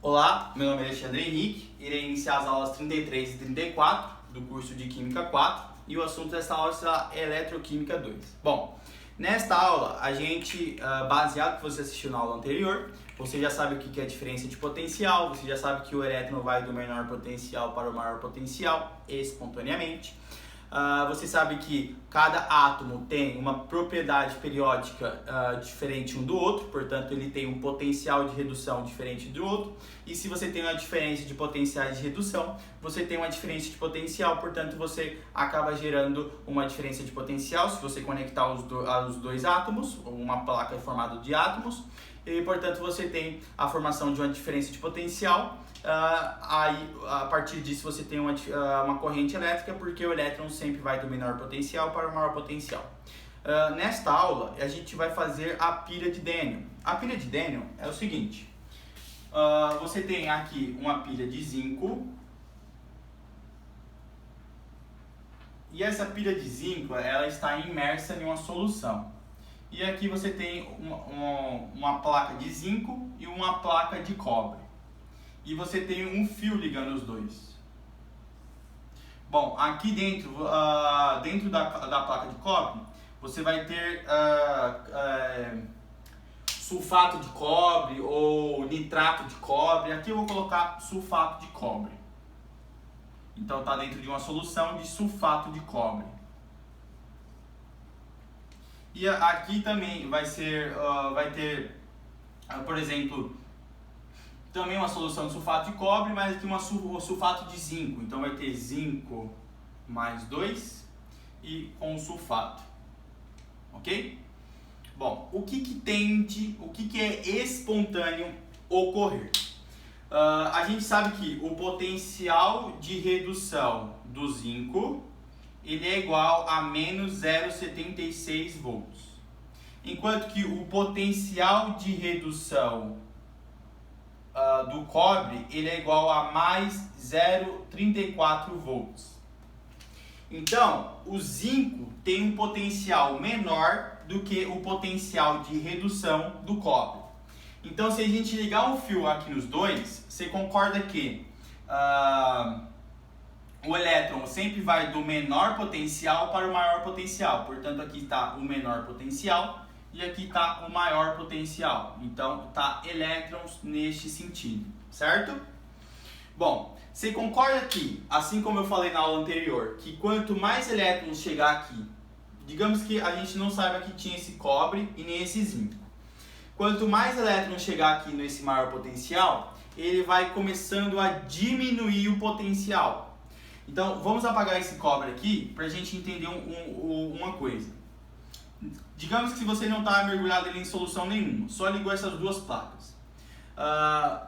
Olá, meu nome é Alexandre Henrique, irei iniciar as aulas 33 e 34 do curso de Química 4 e o assunto desta aula será Eletroquímica 2. Bom, nesta aula, a gente, baseado no que você assistiu na aula anterior, você já sabe o que é a diferença de potencial, você já sabe que o elétron vai do menor potencial para o maior potencial espontaneamente. Você sabe que cada átomo tem uma propriedade periódica diferente um do outro, portanto ele tem um potencial de redução diferente do outro. E se você tem uma diferença de potenciais de redução, você tem uma diferença de potencial, portanto você acaba gerando uma diferença de potencial se você conectar os dois átomos, uma placa formada de átomos, e portanto você tem a formação de uma diferença de potencial. Aí, a partir disso, você tem uma corrente elétrica, porque o elétron sempre vai do menor potencial para o maior potencial. Nesta aula, a gente vai fazer a pilha de Daniell. A pilha de Daniell é o seguinte: você tem aqui uma pilha de zinco, e essa pilha de zinco ela está imersa em uma solução. E aqui você tem uma placa de zinco e uma placa de cobre. E você tem um fio ligando os dois. Bom, aqui dentro da placa de cobre, você vai ter sulfato de cobre ou nitrato de cobre. Aqui eu vou colocar sulfato de cobre. Então está dentro de uma solução de sulfato de cobre. E aqui também vai ter, por exemplo, também uma solução de sulfato de cobre, mas aqui um sulfato de zinco. Então vai ter zinco mais 2 e com sulfato. Ok? Bom, o que é espontâneo ocorrer? A gente sabe que o potencial de redução do zinco ele é igual a menos 0,76 volts. Enquanto que o potencial de redução do cobre ele é igual a mais 0,34 volts. Então, o zinco tem um potencial menor do que o potencial de redução do cobre. Então, se a gente ligar um fio aqui nos dois, você concorda que o elétron sempre vai do menor potencial para o maior potencial. Portanto, aqui está o menor potencial e aqui está o maior potencial. Então, está elétrons neste sentido, certo? Bom, você concorda que, assim como eu falei na aula anterior, que quanto mais elétrons chegar aqui, digamos que a gente não saiba que tinha esse cobre e nem esse zinco. Quanto mais elétrons chegar aqui nesse maior potencial, ele vai começando a diminuir o potencial. Então, vamos apagar esse cobre aqui para a gente entender uma coisa. Digamos que você não está mergulhado em solução nenhuma, só ligou essas duas placas.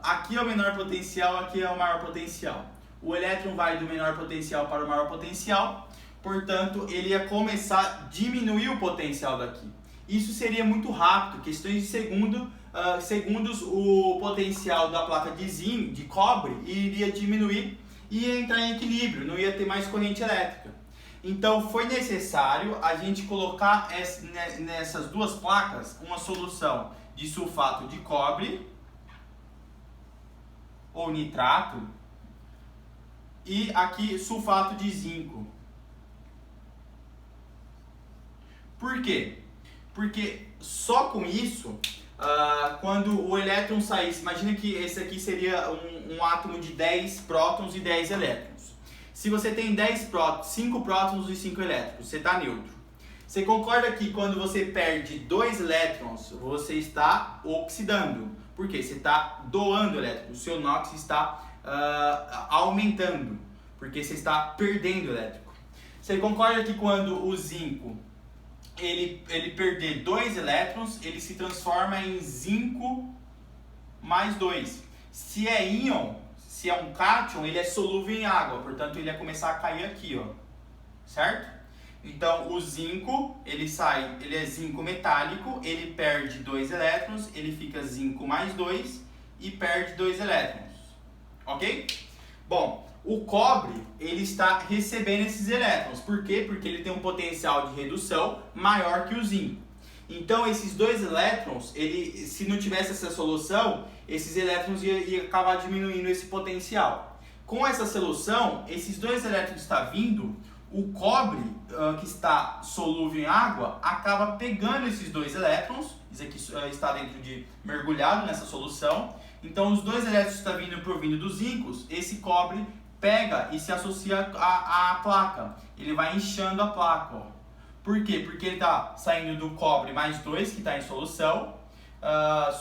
Aqui é o menor potencial, aqui é o maior potencial. O elétron vai do menor potencial para o maior potencial, portanto, ele ia começar a diminuir o potencial daqui. Isso seria muito rápido, questões de segundos, o potencial da placa de cobre iria diminuir e ia entrar em equilíbrio, não ia ter mais corrente elétrica. Então foi necessário a gente colocar nessas duas placas uma solução de sulfato de cobre ou nitrato e aqui sulfato de zinco. Por quê? Porque só com isso, quando o elétron saísse, imagina que esse aqui seria um átomo de 10 prótons e 10 elétrons. Se você tem 5 prótons e 5 elétrons, você está neutro. Você concorda que quando você perde 2 elétrons, você está oxidando. Por quê? Você está doando elétrons. O seu NOx está aumentando, porque você está perdendo elétrico. Você concorda que quando o zinco ele perder 2 elétrons, ele se transforma em zinco mais 2. Se é íon, se é um cátion, ele é solúvel em água, portanto ele ia começar a cair aqui, ó, certo? Então o zinco, ele é zinco metálico, ele perde 2 elétrons, ele fica zinco mais 2 e perde 2 elétrons, ok? Bom, o cobre, ele está recebendo esses elétrons, por quê? Porque ele tem um potencial de redução maior que o zinco. Então esses dois elétrons, se não tivesse essa solução, esses elétrons ia acabar diminuindo esse potencial. Com essa solução, esses dois elétrons estão vindo, o cobre que está solúvel em água acaba pegando esses dois elétrons, isso aqui está dentro de mergulhado nessa solução. Então os dois elétrons que estão provindo dos íncos, esse cobre pega e se associa à placa. Ele vai inchando a placa, ó. Por quê? Porque ele está saindo do cobre mais 2, que está em solução,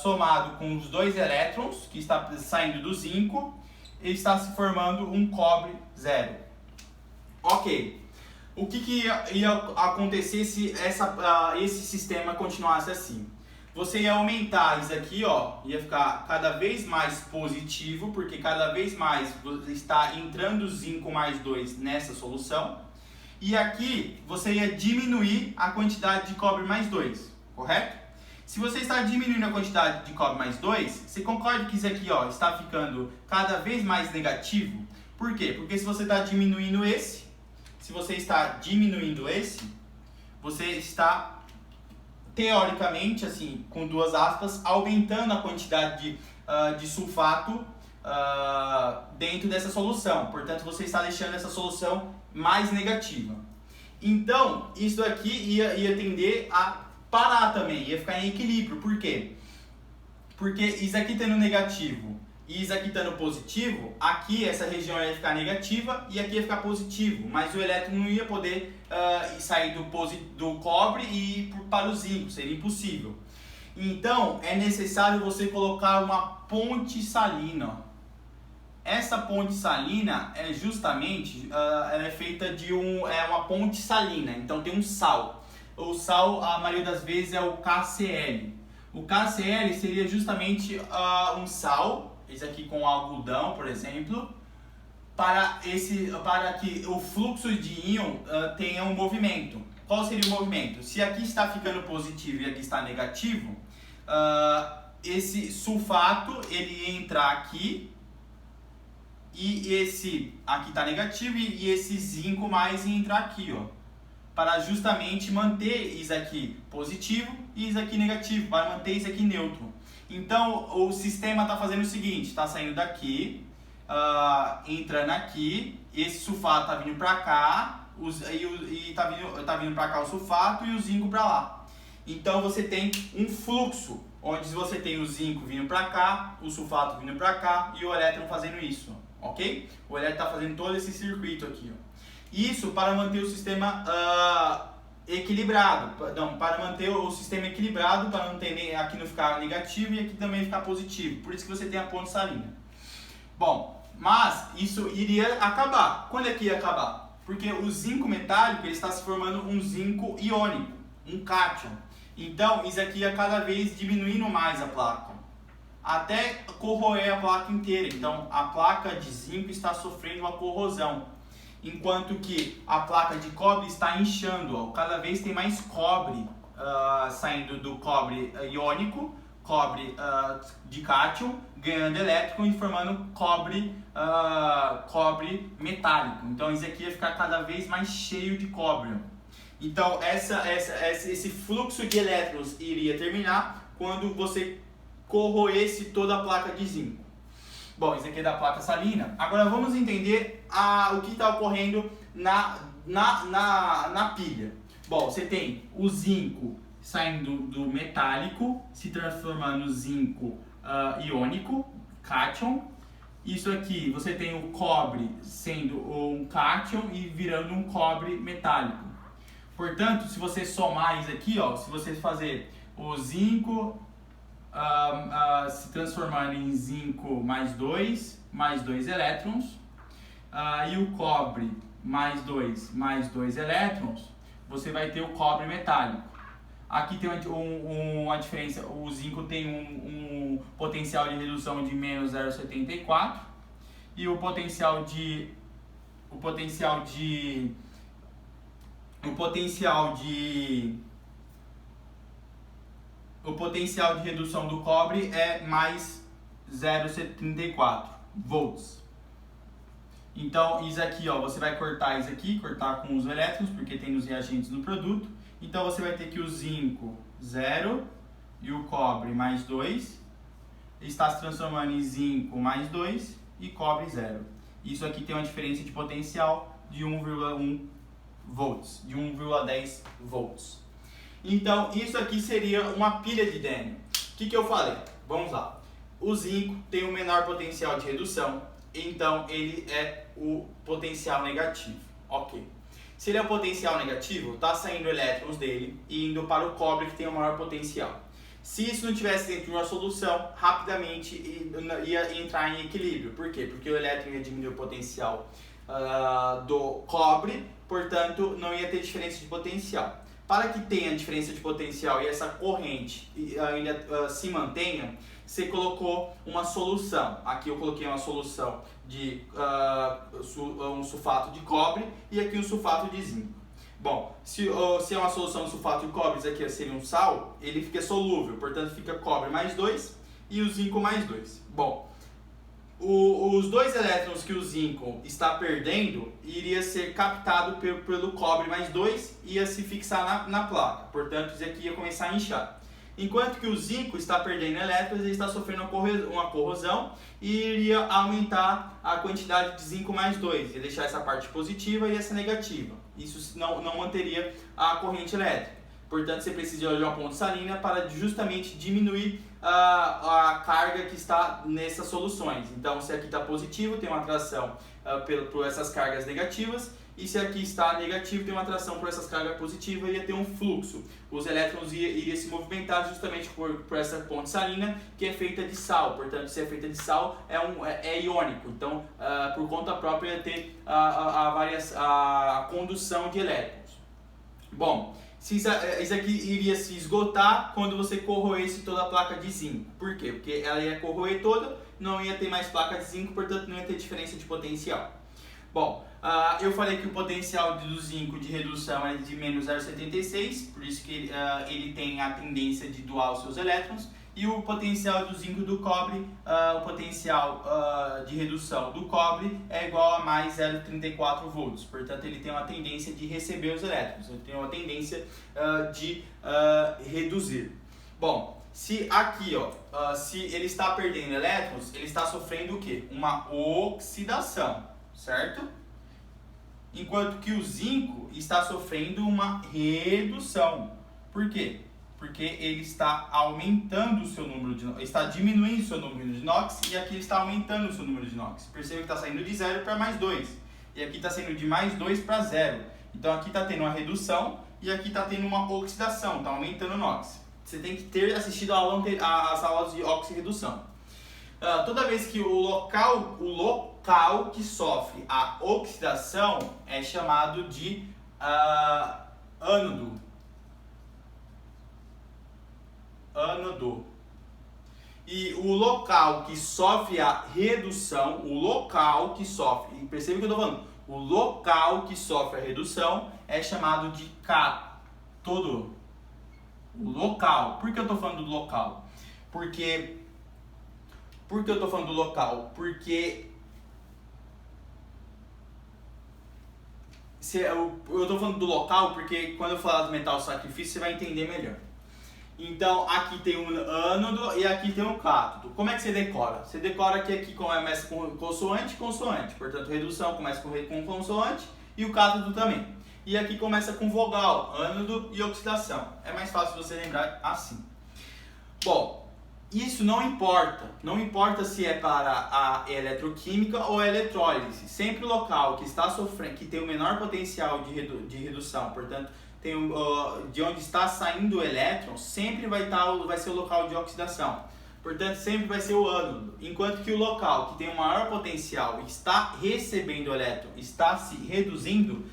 somado com os dois elétrons, que está saindo do zinco, ele está se formando um cobre 0. Ok. O que ia acontecer se esse sistema continuasse assim? Você ia aumentar isso aqui, ó, ia ficar cada vez mais positivo, porque cada vez mais está entrando zinco mais 2 nessa solução. E aqui você ia diminuir a quantidade de cobre mais 2, correto? Se você está diminuindo a quantidade de cobre mais 2, você concorda que isso aqui, ó, está ficando cada vez mais negativo? Por quê? Porque se você está diminuindo esse, você está, teoricamente, assim, com duas aspas, aumentando a quantidade de sulfato dentro dessa solução. Portanto, você está deixando essa solução mais negativa. Então, isso aqui ia tender a parar também, ia ficar em equilíbrio. Por quê? Porque isso aqui tendo negativo e isso aqui estando positivo, aqui essa região ia ficar negativa e aqui ia ficar positivo, mas o elétron não ia poder sair do cobre e ir para o zinco, seria impossível. Então é necessário você colocar uma ponte salina. Essa ponte salina é justamente, ela é feita de uma ponte salina, então tem um sal. O sal, a maioria das vezes, é o KCl. O KCl seria justamente um sal, esse aqui com algodão, por exemplo, para que o fluxo de íon tenha um movimento. Qual seria o movimento? Se aqui está ficando positivo e aqui está negativo, esse sulfato ele ia entrar aqui, e esse aqui está negativo e esse zinco mais ia entrar aqui, ó, para justamente manter isso aqui positivo e isso aqui negativo, para manter isso aqui neutro. Então o sistema está fazendo o seguinte, está saindo daqui, entrando aqui, esse sulfato está vindo para cá, e está vindo para cá o sulfato e o zinco para lá. Então você tem um fluxo, onde você tem o zinco vindo para cá, o sulfato vindo para cá e o elétron fazendo isso. Ok? O elétron está fazendo todo esse circuito aqui, ó. Isso para manter o sistema equilibrado, para manter o sistema equilibrado, para não ter aqui não ficar negativo e aqui também ficar positivo. Por isso que você tem a ponte salina. Bom, mas isso iria acabar. Quando é que ia acabar? Porque o zinco metálico ele está se formando um zinco iônico, um cátion. Então isso aqui ia cada vez diminuindo mais a placa, até corroer a placa inteira. Então a placa de zinco está sofrendo uma corrosão, enquanto que a placa de cobre está inchando, ó. Cada vez tem mais cobre saindo do cobre iônico, cobre de cátion, ganhando elétron e formando cobre metálico. Então isso aqui ia ficar cada vez mais cheio de cobre. Então esse fluxo de elétrons iria terminar quando você corroesse toda a placa de zinco. Bom, isso aqui é da placa salina. Agora vamos entender o que está ocorrendo na pilha. Bom, você tem o zinco saindo do metálico, se transformando no zinco iônico, cátion. Isso aqui, você tem o cobre sendo um cátion e virando um cobre metálico. Portanto, se você somar isso aqui, ó, se você fazer o zinco se transformando em zinco mais 2 elétrons, e o cobre mais 2 elétrons, você vai ter o cobre metálico. Aqui tem uma diferença, o zinco tem um potencial de redução de menos 0,74 e o potencial de redução do cobre é mais 0,34 volts. Então isso aqui, ó, você vai cortar isso aqui, cortar com os elétrons, porque tem os reagentes no produto. Então você vai ter que o zinco 0 e o cobre mais 2. Está se transformando em zinco mais 2 e cobre 0. Isso aqui tem uma diferença de potencial de 1,1 volts, de 1,10 volts. Então, isso aqui seria uma pilha de Daniell. O que eu falei? Vamos lá. O zinco tem o menor potencial de redução, então ele é o potencial negativo. Ok. Se ele é o potencial negativo, está saindo elétrons dele e indo para o cobre, que tem o maior potencial. Se isso não tivesse dentro de uma solução, rapidamente ia entrar em equilíbrio. Por quê? Porque o elétron ia diminuir o potencial do cobre, portanto não ia ter diferença de potencial. Para que tenha diferença de potencial e essa corrente ainda se mantenha, você colocou uma solução. Aqui eu coloquei uma solução de um sulfato de cobre e aqui um sulfato de zinco. Bom, se é uma solução de sulfato de cobre, isso aqui seria um sal, ele fica solúvel, portanto fica cobre mais 2 e o zinco mais 2. Bom, os dois elétrons que o zinco está perdendo iria ser captado pelo cobre mais 2 e ia se fixar na placa, portanto isso aqui ia começar a inchar. Enquanto que o zinco está perdendo elétrons, ele está sofrendo uma corrosão e iria aumentar a quantidade de zinco mais 2, ia deixar essa parte positiva e essa negativa. Isso não manteria a corrente elétrica. Portanto, você precisa de uma ponte salina para justamente diminuir a carga que está nessas soluções. Então, se aqui está positivo, tem uma atração por essas cargas negativas. E se aqui está negativo, tem uma atração por essas cargas positivas e ia ter um fluxo. Os elétrons iriam se movimentar justamente por essa ponte salina, que é feita de sal. Portanto, se é feita de sal, é iônico. Então, por conta própria, ia ter a condução de elétrons. Bom, isso aqui iria se esgotar quando você corroesse toda a placa de zinco. Por quê? Porque ela ia corroer toda, não ia ter mais placa de zinco, portanto não ia ter diferença de potencial. Bom, eu falei que o potencial do zinco de redução é de menos 0,76, por isso que ele tem a tendência de doar os seus elétrons. E o potencial do zinco do cobre, o potencial de redução do cobre é igual a mais 0,34 volts. Portanto, ele tem uma tendência de receber os elétrons, ele tem uma tendência de reduzir. Bom, se aqui, se ele está perdendo elétrons, ele está sofrendo o quê? Uma oxidação, certo? Enquanto que o zinco está sofrendo uma redução. Por quê? Porque ele está aumentando o seu número de está diminuindo o seu número de NOx e aqui está aumentando o seu número de NOx. Perceba que está saindo de 0 para mais 2 e aqui está saindo de mais 2 para 0. Então aqui está tendo uma redução e aqui está tendo uma oxidação, está aumentando o NOx. Você tem que ter assistido às aulas de oxirredução. Toda vez que o local que sofre a oxidação é chamado de ânodo. E o local que sofre a redução, percebe o que eu estou falando? O local que sofre a redução é chamado de cátodo. O local. Por que eu estou falando do local? Por que eu estou falando do local? Porque eu estou falando do local porque quando eu falar do metal sacrifício você vai entender melhor. Então, aqui tem um ânodo e aqui tem um cátodo. Como é que você decora? Você decora que aqui começa com consoante. Portanto, redução começa com consoante e o cátodo também. E aqui começa com vogal, ânodo e oxidação. É mais fácil você lembrar assim. Bom, isso não importa. Não importa se é para a eletroquímica ou a eletrólise. Sempre o local que está sofrendo, que tem o menor potencial de redução, portanto, de onde está saindo o elétron, sempre vai ser o local de oxidação. Portanto, sempre vai ser o ânodo. Enquanto que o local que tem o maior potencial e está recebendo o elétron, está se reduzindo,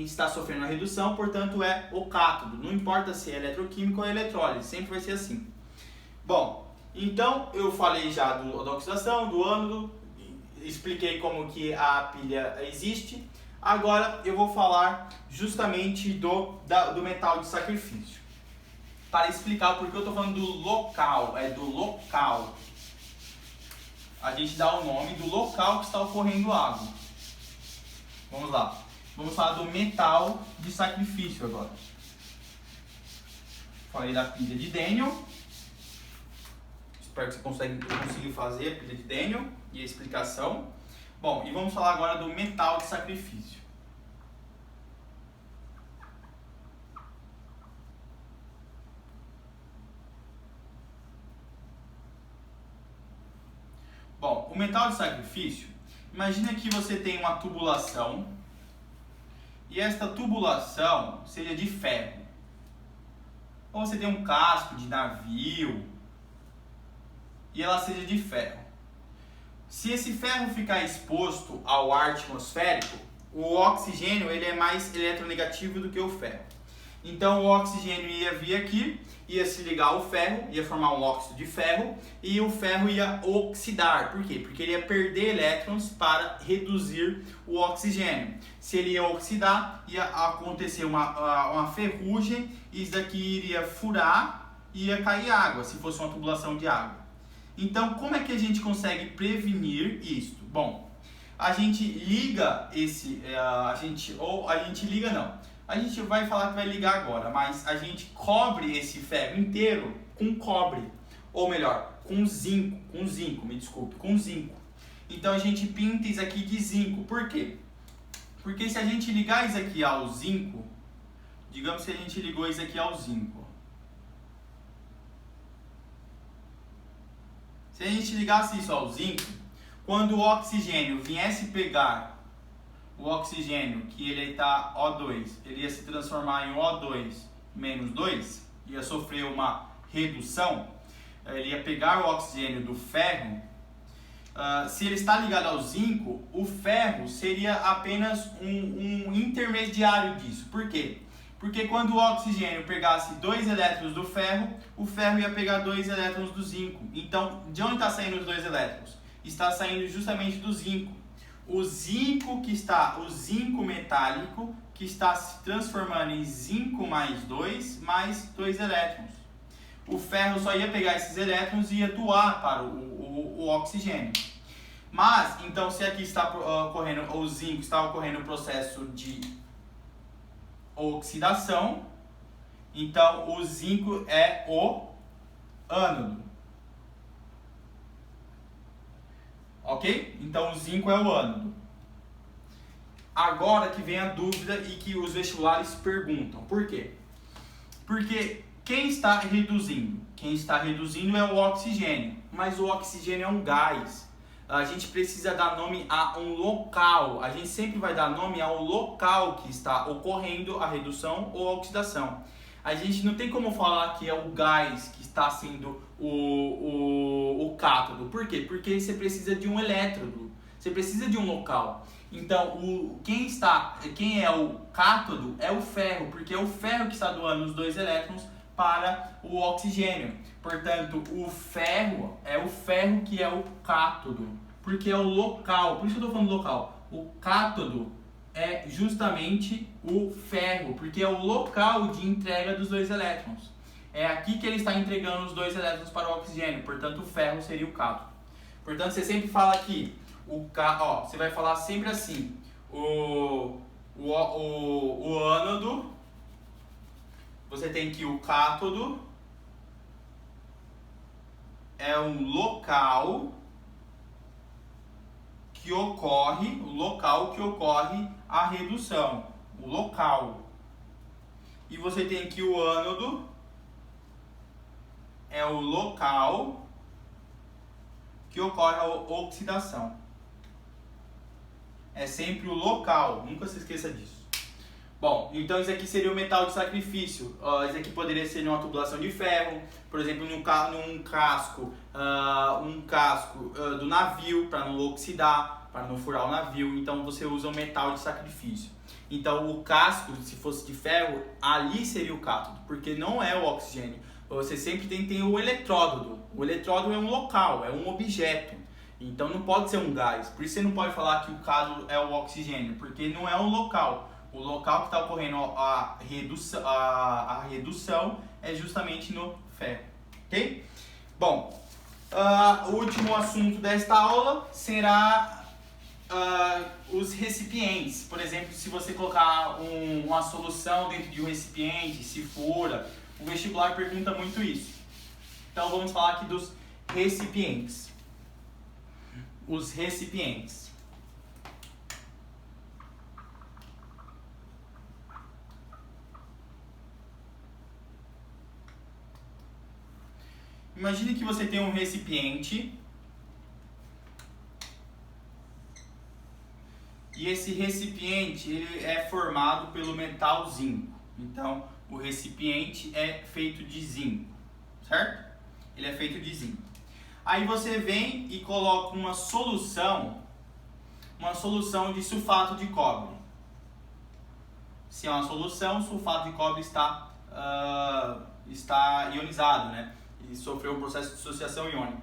está sofrendo uma redução, portanto é o cátodo. Não importa se é eletroquímico ou eletrólise, sempre vai ser assim. Bom, então eu falei já da oxidação, do ânodo, expliquei como que a pilha existe. Agora eu vou falar justamente do metal de sacrifício. Para explicar porque eu estou falando do local, do local. A gente dá o nome do local que está ocorrendo água. Vamos lá. Vamos falar do metal de sacrifício agora. Falei da pilha de Daniel. Espero que você consiga fazer a pilha de Daniel e a explicação. Bom, e vamos falar agora do metal de sacrifício. Bom, o metal de sacrifício, imagina que você tem uma tubulação e esta tubulação seja de ferro. Ou você tem um casco de navio e ela seja de ferro. Se esse ferro ficar exposto ao ar atmosférico, o oxigênio ele é mais eletronegativo do que o ferro. Então o oxigênio ia vir aqui, ia se ligar ao ferro, ia formar um óxido de ferro e o ferro ia oxidar. Por quê? Porque ele ia perder elétrons para reduzir o oxigênio. Se ele ia oxidar, ia acontecer uma ferrugem e isso daqui iria furar e ia cair água, se fosse uma tubulação de água. Então, como é que a gente consegue prevenir isto? Bom, a gente liga a gente vai falar que vai ligar agora, mas a gente cobre esse ferro inteiro com cobre, ou melhor, com zinco. Então a gente pinta isso aqui de zinco. Por quê? Porque se a gente ligar isso aqui ao zinco, digamos que a gente ligou isso aqui ao zinco. Se a gente ligasse isso ao zinco, quando o oxigênio viesse pegar o oxigênio, que ele está O2, ele ia se transformar em O2 menos 2, ia sofrer uma redução, ele ia pegar o oxigênio do ferro. Se ele está ligado ao zinco, o ferro seria apenas um intermediário disso. Por quê? Porque quando o oxigênio pegasse 2 elétrons do ferro, o ferro ia pegar 2 elétrons do zinco. Então, de onde está saindo os 2 elétrons? Está saindo justamente do zinco. O zinco metálico que está se transformando em zinco mais 2 elétrons. O ferro só ia pegar esses elétrons e ia doar para o oxigênio. Mas, então, se aqui está ocorrendo, o zinco está ocorrendo o processo de oxidação, então o zinco é o ânodo. Ok? Então o zinco é o ânodo. Agora que vem a dúvida e que os vestibulares perguntam. Por quê? Porque quem está reduzindo? Quem está reduzindo é o oxigênio. Mas o oxigênio é um gás. A gente precisa dar nome a um local. A gente sempre vai dar nome ao local que está ocorrendo a redução ou a oxidação. A gente não tem como falar que é o gás que está sendo o cátodo. Por quê? Porque você precisa de um elétrodo. Você precisa de um local. Então, quem é o cátodo é o ferro, porque é o ferro que está doando os 2 elétrons para o oxigênio. Portanto, o ferro que é o cátodo, porque é o local. Por isso que eu estou falando local. O cátodo é justamente o ferro, porque é o local de entrega dos 2 elétrons. É aqui que ele está entregando os 2 elétrons para o oxigênio. Portanto, o ferro seria o cátodo. Portanto, você sempre fala aqui, você vai falar sempre assim, o ânodo, você tem que o cátodo é um local que ocorre a redução, o local. E você tem que o ânodo é o local que ocorre a oxidação. É sempre o local, nunca se esqueça disso. Bom, então isso aqui seria o metal de sacrifício. Isso aqui poderia ser numa tubulação de ferro, por exemplo, num casco do navio, para não oxidar, para não furar o navio. Então você usa o metal de sacrifício. Então o casco, se fosse de ferro, ali seria o cátodo, porque não é o oxigênio. Você sempre tem o eletródodo. O eletródodo é um local, é um objeto. Então não pode ser um gás. Por isso você não pode falar que o cátodo é o oxigênio, porque não é um local. O local que está ocorrendo a redução é justamente no ferro. Ok? Bom, o último assunto desta aula será os recipientes. Por exemplo, se você colocar uma solução dentro de um recipiente, se fura, o vestibular pergunta muito isso. Então vamos falar aqui dos recipientes. Os recipientes. Imagine que você tem um recipiente e esse recipiente ele é formado pelo metal zinco. Então, o recipiente é feito de zinco, certo? Ele é feito de zinco. Aí você vem e coloca uma solução de sulfato de cobre. Se é uma solução, o sulfato de cobre está ionizado, né? E sofreu um processo de dissociação iônica.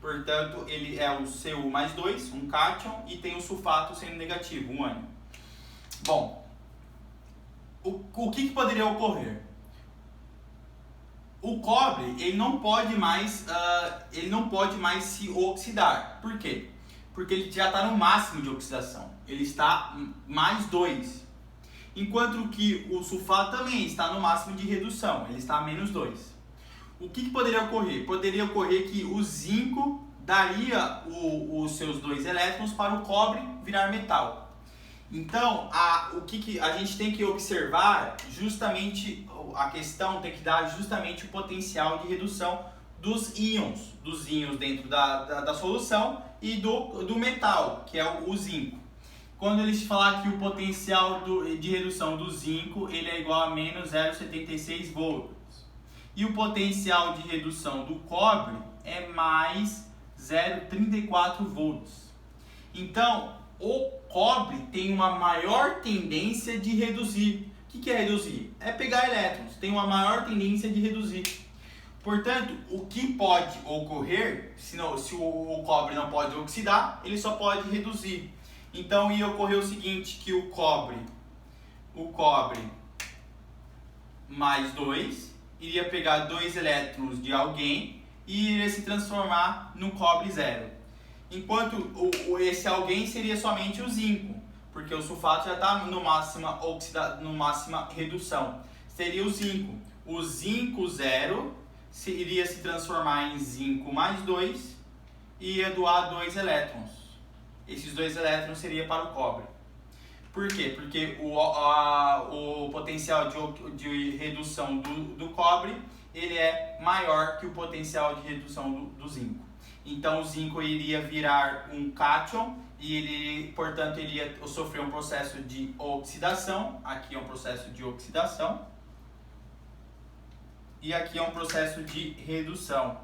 Portanto, ele é o Cu+2, um cátion, e tem o sulfato sendo negativo, um ânion. Bom, o que poderia ocorrer? O cobre ele não pode mais se oxidar. Por quê? Porque ele já está no máximo de oxidação. Ele está +2. Enquanto que o sulfato também está no máximo de redução. Ele está a -2. O que poderia ocorrer? Poderia ocorrer que o zinco daria os seus 2 elétrons para o cobre virar metal. Então, o que a gente tem que observar, justamente, a questão tem que dar justamente o potencial de redução dos íons dentro da solução e do metal, que é o zinco. Quando eles falar que o potencial de redução do zinco ele é igual a menos 0,76 volts. E o potencial de redução do cobre é mais 0,34 volts. Então, o cobre tem uma maior tendência de reduzir. O que é reduzir? É pegar elétrons. Tem uma maior tendência de reduzir. Portanto, o que pode ocorrer, se o cobre não pode oxidar, ele só pode reduzir. Então, ia ocorrer o seguinte, que o cobre +2 iria pegar 2 elétrons de alguém e iria se transformar no cobre 0. Enquanto esse alguém seria somente o zinco, porque o sulfato já está no máxima redução. Seria o zinco. O zinco 0 iria se transformar em zinco +2 e ia doar 2 elétrons. Esses 2 elétrons seria para o cobre. Por quê? Porque o potencial de redução do cobre ele é maior que o potencial de redução do zinco. Então o zinco iria virar um cátion e ele, portanto, ele ia sofrer um processo de oxidação. Aqui é um processo de oxidação e aqui é um processo de redução.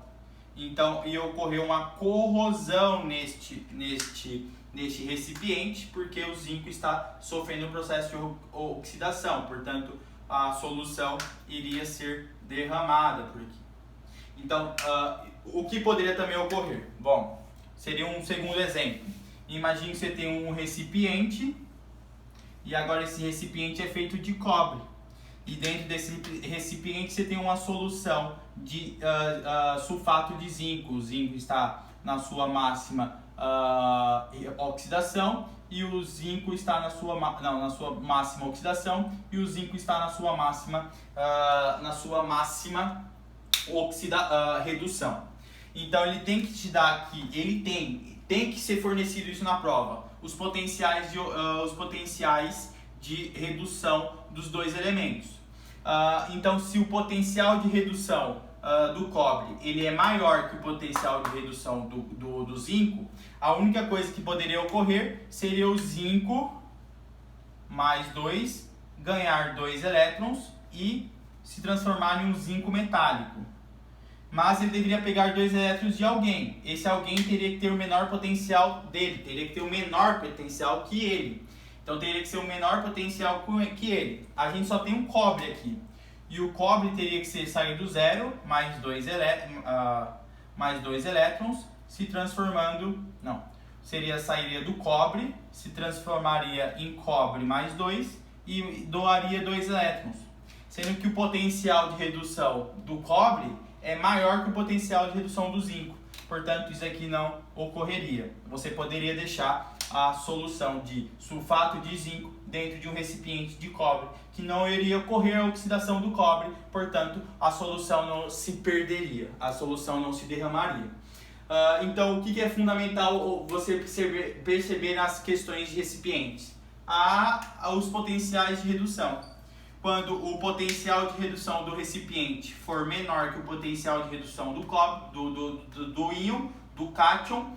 Então ia ocorrer uma corrosão neste recipiente, porque o zinco está sofrendo um processo de oxidação, portanto a solução iria ser derramada por aqui. Então, o que poderia também ocorrer? Bom, seria um segundo exemplo. Imagine que você tem um recipiente e agora esse recipiente é feito de cobre. E dentro desse recipiente você tem uma solução de sulfato de zinco. O zinco está na sua máxima oxidação e o zinco está na sua máxima oxidação e o zinco está na sua máxima redução. Então ele tem que te dar aqui, ele tem que ser fornecido isso na prova, os potenciais de redução dos 2 elementos. Então se o potencial de redução do cobre ele é maior que o potencial de redução do zinco, a única coisa que poderia ocorrer seria o zinco +2 ganhar 2 elétrons e se transformar em um zinco metálico. Mas ele deveria pegar 2 elétrons de alguém. Esse alguém teria que ter o menor potencial dele, teria que ter o menor potencial que ele. Então teria que ser o menor potencial que ele. A gente só tem um cobre aqui. E o cobre teria que sair do 0 mais 2 elétrons, se transformando... Não, sairia do cobre, se transformaria em cobre +2 e doaria 2 elétrons. Sendo que o potencial de redução do cobre é maior que o potencial de redução do zinco. Portanto, isso aqui não ocorreria. Você poderia deixar a solução de sulfato de zinco dentro de um recipiente de cobre, que não iria ocorrer a oxidação do cobre, portanto a solução não se perderia, a solução não se derramaria. Então, o que é fundamental você perceber nas questões de recipientes? Os potenciais de redução. Quando o potencial de redução do recipiente for menor que o potencial de redução do cobre, do íon, do cátion,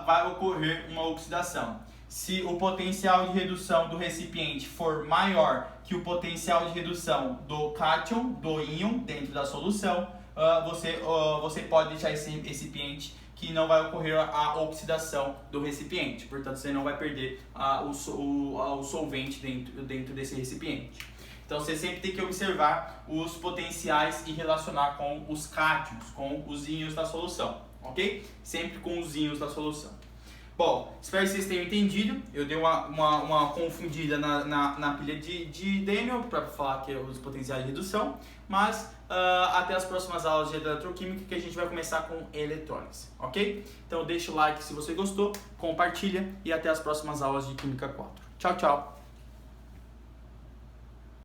vai ocorrer uma oxidação. Se o potencial de redução do recipiente for maior que o potencial de redução do cátion, do íon, dentro da solução, você pode deixar esse recipiente que não vai ocorrer a oxidação do recipiente. Portanto, você não vai perder o solvente dentro desse recipiente. Então, você sempre tem que observar os potenciais e relacionar com os cátions, com os íons da solução, ok? Sempre com os íons da solução. Bom, espero que vocês tenham entendido. Eu dei uma confundida na pilha de Daniel para falar que é os potenciais de redução, mas até as próximas aulas de eletroquímica, que a gente vai começar com eletrólise, ok? Então deixa o like se você gostou, compartilha e até as próximas aulas de Química 4. Tchau, tchau!